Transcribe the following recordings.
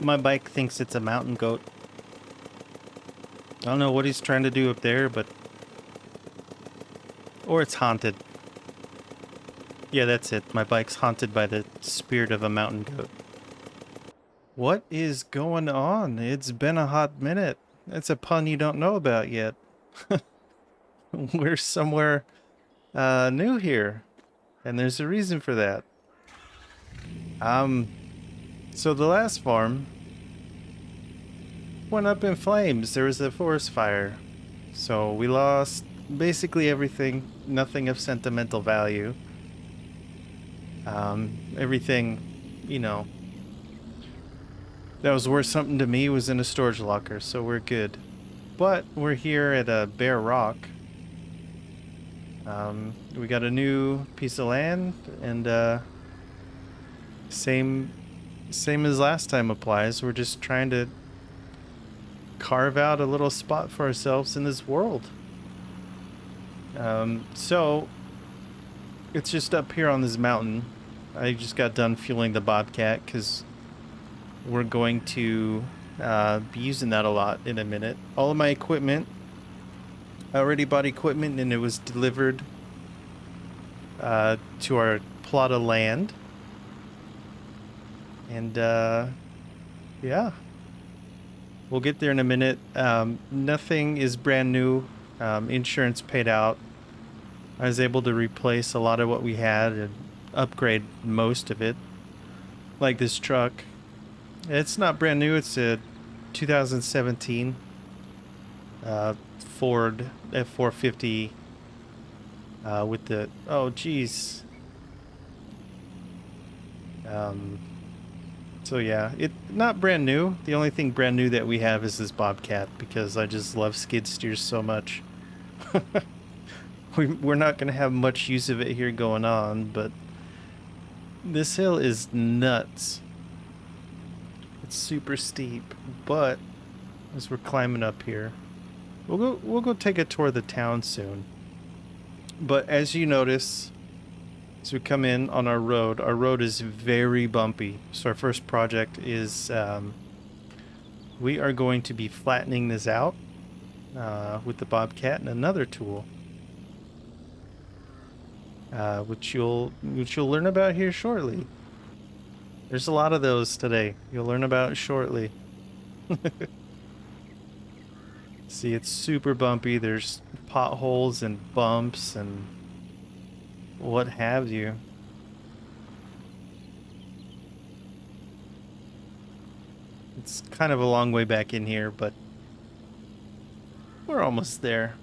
My bike thinks it's a mountain goat. I don't know what he's trying to do up there, but... Or it's haunted. Yeah, that's it. My bike's haunted by the spirit of a mountain goat. What is going on? It's been a hot minute. It's a pun you don't know about yet. We're somewhere new here, and there's a reason for that. So the last farm went up in flames. There was a forest fire. So we lost basically everything, nothing of sentimental value. Everything, you know, that was worth something to me was in a storage locker, so we're good. But we're here at a bare rock. We got a new piece of land, and same as last time applies. We're just trying to carve out a little spot for ourselves in this world. So it's just up here on this mountain. I just got done fueling the Bobcat because we're going to be using that a lot in a minute. All of my equipment, I already bought equipment and it was delivered to our plot of land. And yeah, we'll get there in a minute. Nothing is brand new. Insurance paid out. I was able to replace a lot of what we had and upgrade most of it. Like this truck. It's not brand new. It's a 2017 Ford F450 with the... Oh, geez. So yeah, it not brand new. The only thing brand new that we have is this Bobcat because I just love skid steers so much. We're not going to have much use of it here going on, but this hill is nuts. It's super steep, but as we're climbing up here, we'll go take a tour of the town soon. But as you notice, as we come in on our road is very bumpy. So our first project is we are going to be flattening this out with the Bobcat and another tool. Which you'll learn about here shortly. There's a lot of those today. You'll learn about it shortly. See, it's super bumpy. There's potholes and bumps and what have you. It's kind of a long way back in here, but we're almost there.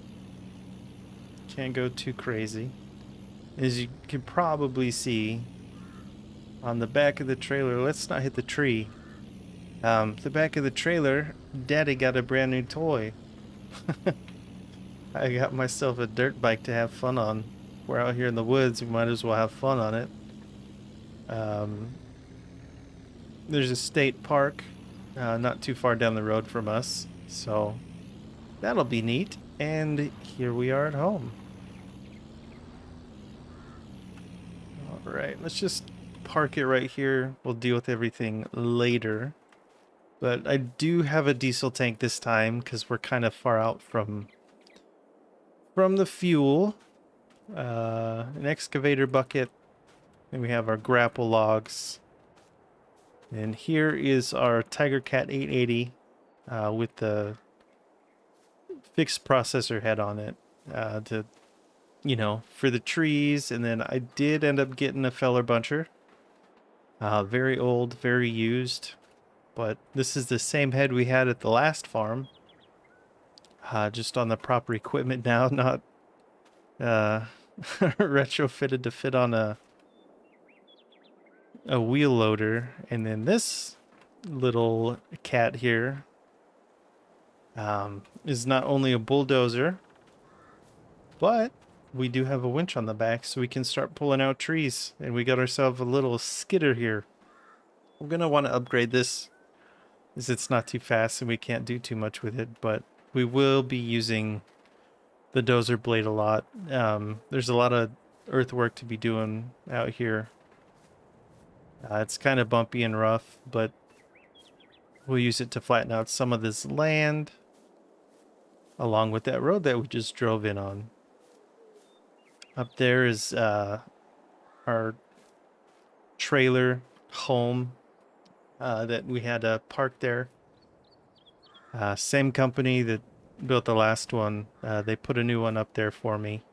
Can't go too crazy. As you can probably see on the back of the trailer, let's not hit the tree. The back of the trailer, Daddy got a brand new toy. I got myself a dirt bike to have fun on. We're out here in the woods, we might as well have fun on it. There's a state park not too far down the road from us, so that'll be neat. And here we are at home. Alright, let's just park it right here. We'll deal with everything later. But I do have a diesel tank this time because we're kind of far out from the fuel. An excavator bucket. And we have our grapple logs. And here is our Tiger Cat 880 with the fixed processor head on it to, you know, for the trees. And then I did end up getting a feller buncher. Very old, very used. But this is the same head we had at the last farm. Just on the proper equipment now, not retrofitted to fit on a wheel loader. And then this little cat here is not only a bulldozer, but we do have a winch on the back so we can start pulling out trees. And we got ourselves a little skidder here. We're going to want to upgrade this as it's not too fast and we can't do too much with it, but we will be using the dozer blade a lot. There's a lot of earthwork to be doing out here. It's kind of bumpy and rough, but We'll use it to flatten out some of this land, along with that road that we just drove in on. Up there is our trailer home that we had parked there. Same company that built the last one. They put a new one up there for me.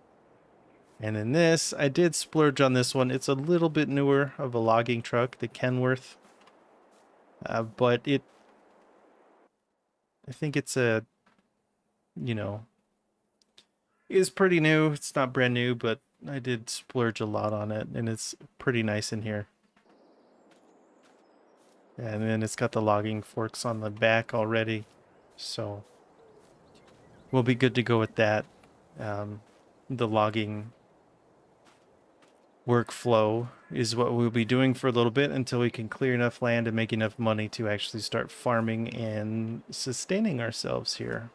And then this, I did splurge on this one. It's a little bit newer of a logging truck, the Kenworth. But I think it's you know, is pretty new. It's not brand new, but I did splurge a lot on it, and it's pretty nice in here. And then it's got the logging forks on the back already, so we'll be good to go with that. The logging workflow is what we'll be doing for a little bit until we can clear enough land and make enough money to actually start farming and sustaining ourselves here.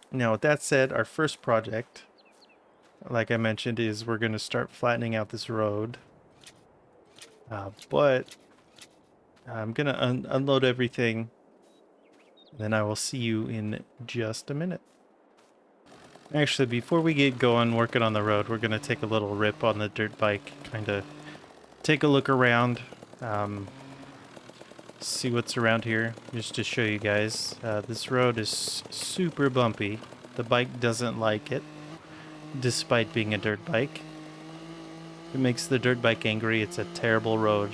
Now, with that said, our first project, like I mentioned, is we're going to start flattening out this road. But I'm going to unload everything, and then I will see you in just a minute. Actually, before we get going working on the road, we're going to take a little rip on the dirt bike, kind of take a look around, see what's around here, just to show you guys. This road is super bumpy. The bike doesn't like it, despite being a dirt bike. It makes the dirt bike angry. It's a terrible road.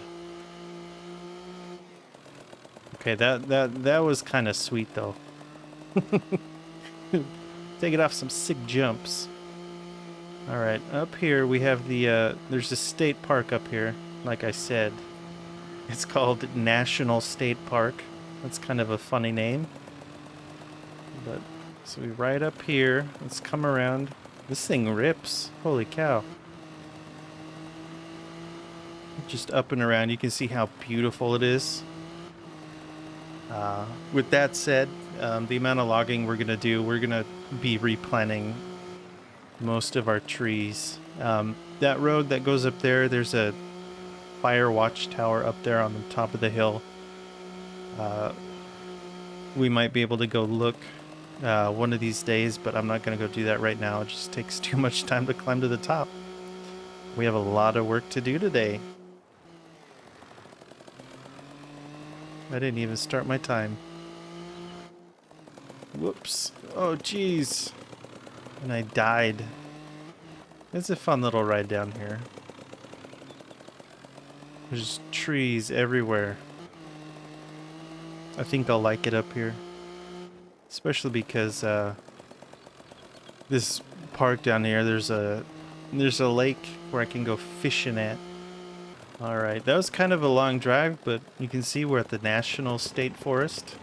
Okay, that was kind of sweet though. Take it off some sick jumps. All right, up here we have the there's a state park up here. Like I said, it's called National State Park. That's kind of a funny name. But so we ride up here. Let's come around. This thing rips. Holy cow. Just up and around, you can see how beautiful it is. With that said, the amount of logging we're gonna do, we're gonna be replanting most of our trees. That road that goes up there, there's a fire watchtower up there on the top of the hill. We might be able to go look one of these days, but I'm not gonna go do that right now. It just takes too much time to climb to the top. We have a lot of work to do today. I didn't even start my time. Whoops. Oh, jeez. And I died. It's a fun little ride down here. There's trees everywhere. I think I'll like it up here. Especially because this park down here, there's a lake where I can go fishing at. Alright, that was kind of a long drive, but you can see we're at the National State Forest.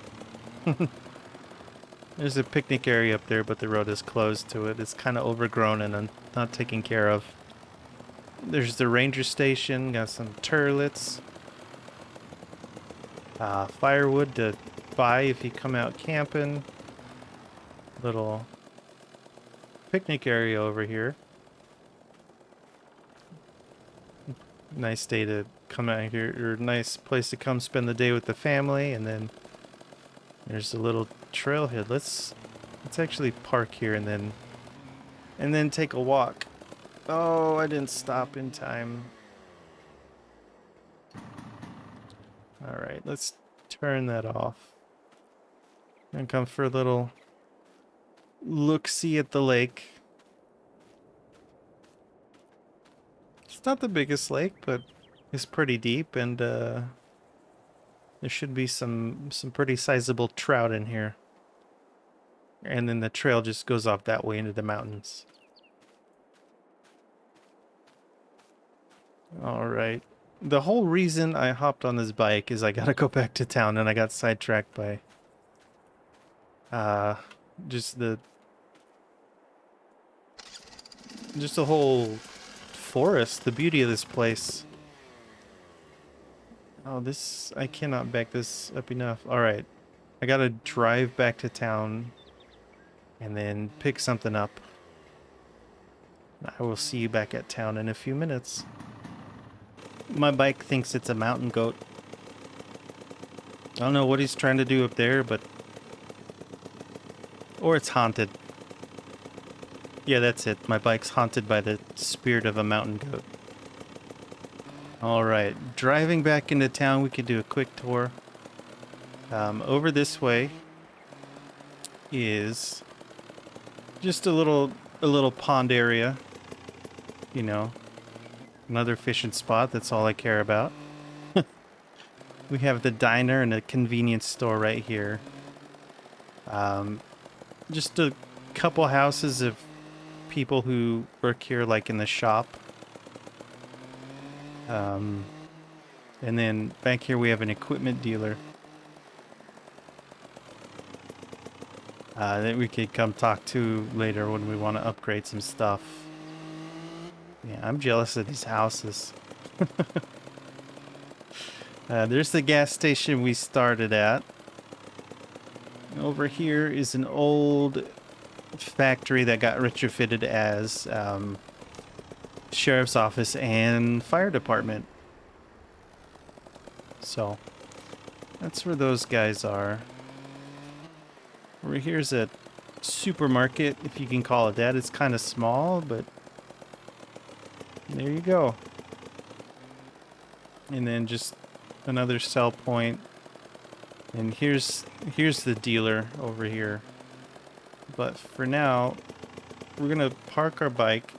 There's a picnic area up there, but the road is closed to it. It's kind of overgrown and not taken care of. There's the ranger station, got some turlets. Firewood to buy if you come out camping. Little picnic area over here. Nice day to come out here, or nice place to come spend the day with the family. And then there's a little trailhead. Let's actually park here and then take a walk. Oh, I didn't stop in time. All right, let's turn that off and come for a little look-see at the lake. It's not the biggest lake, but it's pretty deep, and there should be some pretty sizable trout in here. And then the trail just goes off that way into the mountains. All right. The whole reason I hopped on this bike is I gotta go back to town, and I got sidetracked by just the whole forest, the beauty of this place. Oh, this, I cannot back this up enough. All right, I gotta drive back to town and then pick something up. I will see you back at town in a few minutes. My bike thinks it's a mountain goat. I don't know what he's trying to do up there, but... Or it's haunted. Yeah, that's it. My bike's haunted by the spirit of a mountain goat. Alright, driving back into town, we could do a quick tour. Over this way is just a little pond area. You know, another fishing spot, that's all I care about. We have the diner and a convenience store right here. Just a couple houses of people who work here, like in the shop. And then back here we have an equipment dealer that we could come talk to later when we want to upgrade some stuff. Yeah, I'm jealous of these houses. There's the gas station we started at. Over here is an old factory that got retrofitted as sheriff's office and fire department. So that's where those guys are. Over here's a supermarket, if you can call it that. It's kind of small, but there you go. And then just another sell point. And here's the dealer over here. But for now, we're gonna park our bike,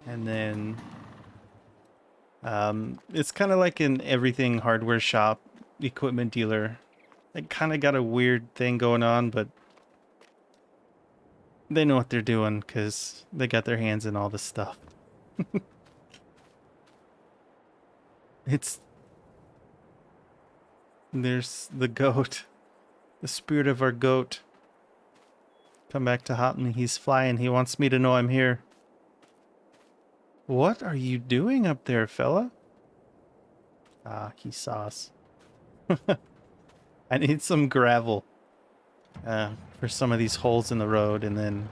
and then it's kind of like an everything hardware shop, equipment dealer. They kind of got a weird thing going on, but they know what they're doing because they got their hands in all this stuff. There's the goat. The spirit of our goat. Come back to haunt me. He's flying. He wants me to know I'm here. What are you doing up there, fella? Ah, he saw us. I need some gravel for some of these holes in the road, and then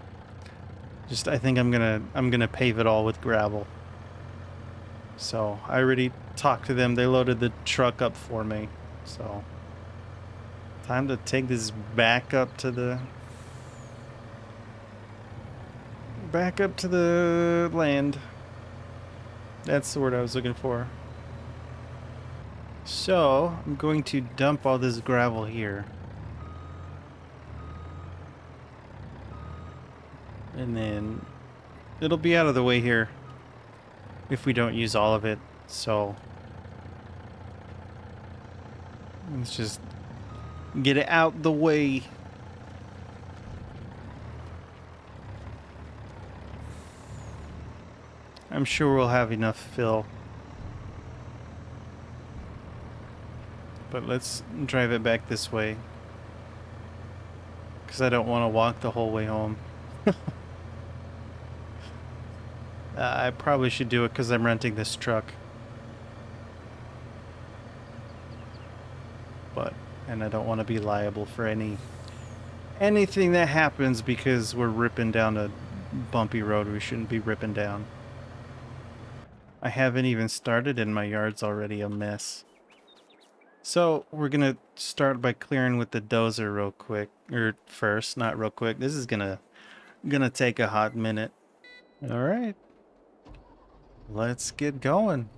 just I think I'm gonna pave it all with gravel. So I already talked to them. They loaded the truck up for me. So time to take this back up to the land. That's the word I was looking for. So I'm going to dump all this gravel here. And then it'll be out of the way here if we don't use all of it. So let's just get it out the way. I'm sure we'll have enough fill. But let's drive it back this way, because I don't want to walk the whole way home. I probably should do it because I'm renting this truck. And I don't want to be liable for anything that happens because we're ripping down a bumpy road we shouldn't be ripping down. I haven't even started and my yard's already a mess. So we're gonna start by clearing with the dozer real quick, or first, not real quick. This is gonna take a hot minute. All right, let's get going.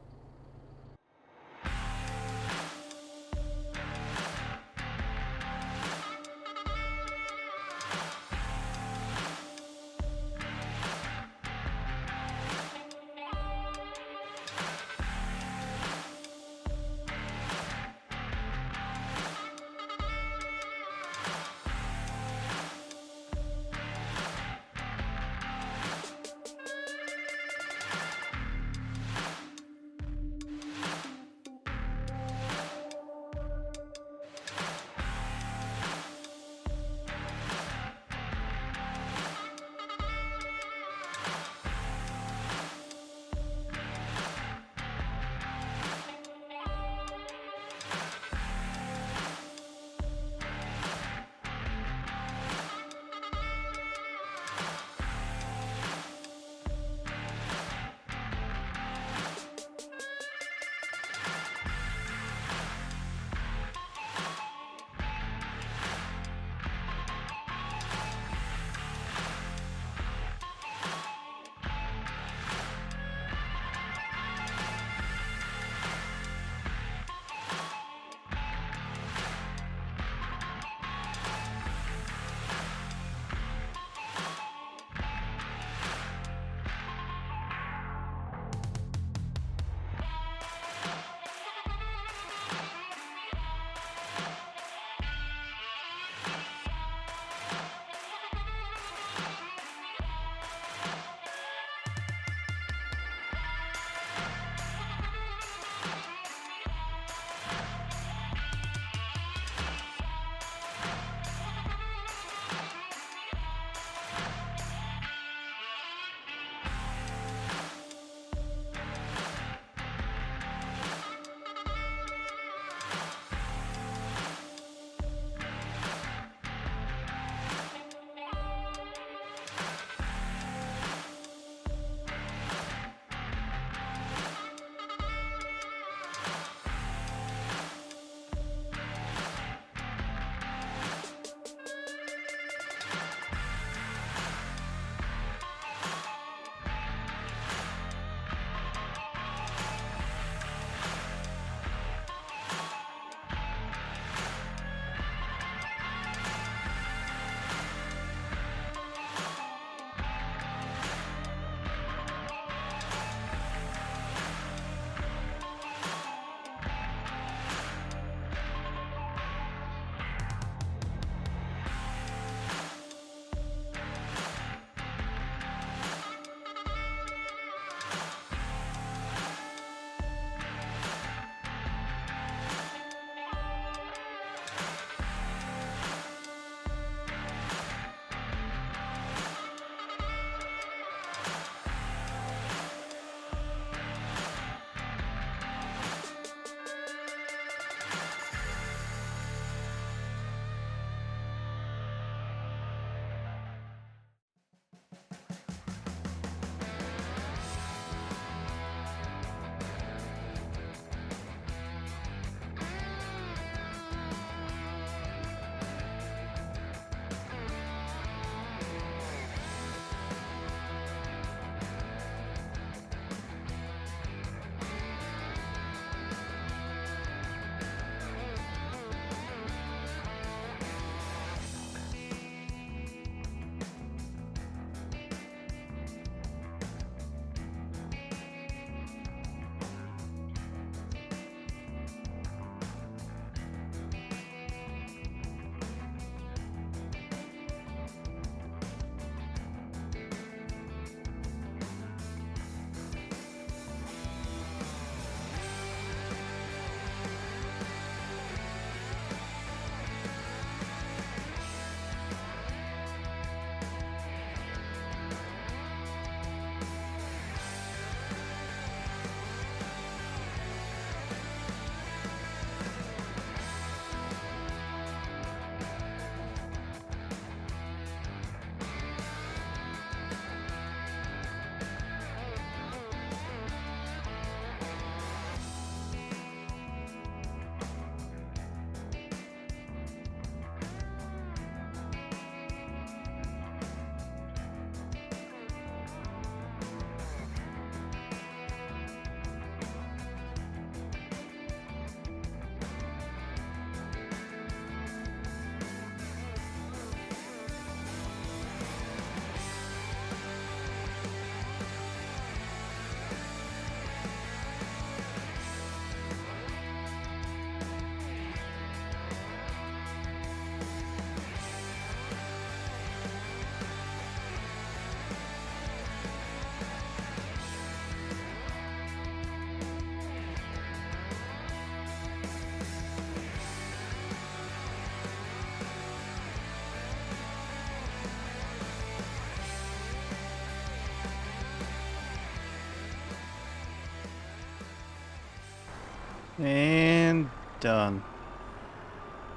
And done.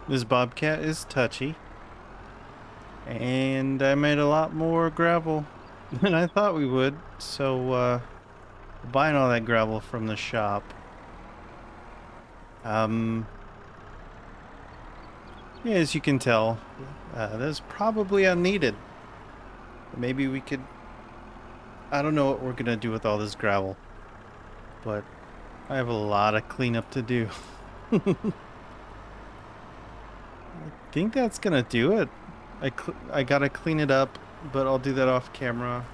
This bobcat is touchy. And I made a lot more gravel than I thought we would. So, buying all that gravel from the shop. Yeah, as you can tell, that's probably unneeded. Maybe we could... I don't know what we're gonna do with all this gravel, but I have a lot of cleanup to do. I think that's gonna do it. I gotta clean it up, but I'll do that off camera.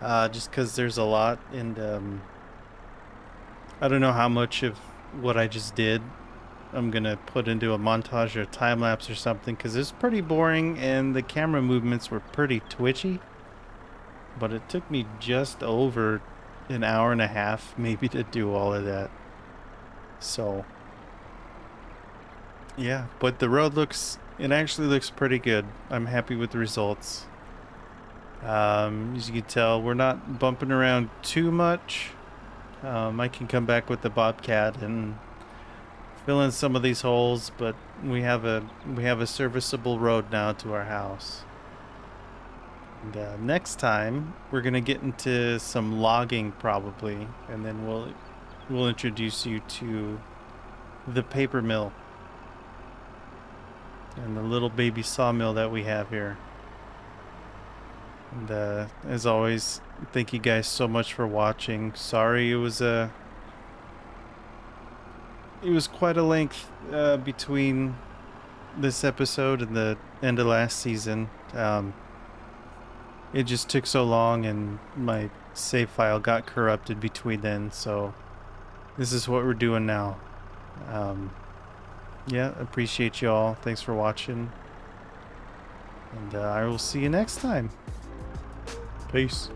Just because there's a lot, and I don't know how much of what I just did I'm gonna put into a montage or a time lapse or something, because it's pretty boring and the camera movements were pretty twitchy. But it took me just over an hour and a half maybe to do all of that. So yeah, but the road it actually looks pretty good. I'm happy with the results. As you can tell, we're not bumping around too much. I can come back with the Bobcat and fill in some of these holes, but we have a serviceable road now to our house. And next time we're gonna get into some logging probably, and then we'll introduce you to the paper mill and the little baby sawmill that we have here. And as always, thank you guys so much for watching. Sorry it was quite a length between this episode and the end of last season. It just took so long and my save file got corrupted between then, so this is what we're doing now. Yeah, appreciate y'all. Thanks for watching. And I will see you next time. Peace.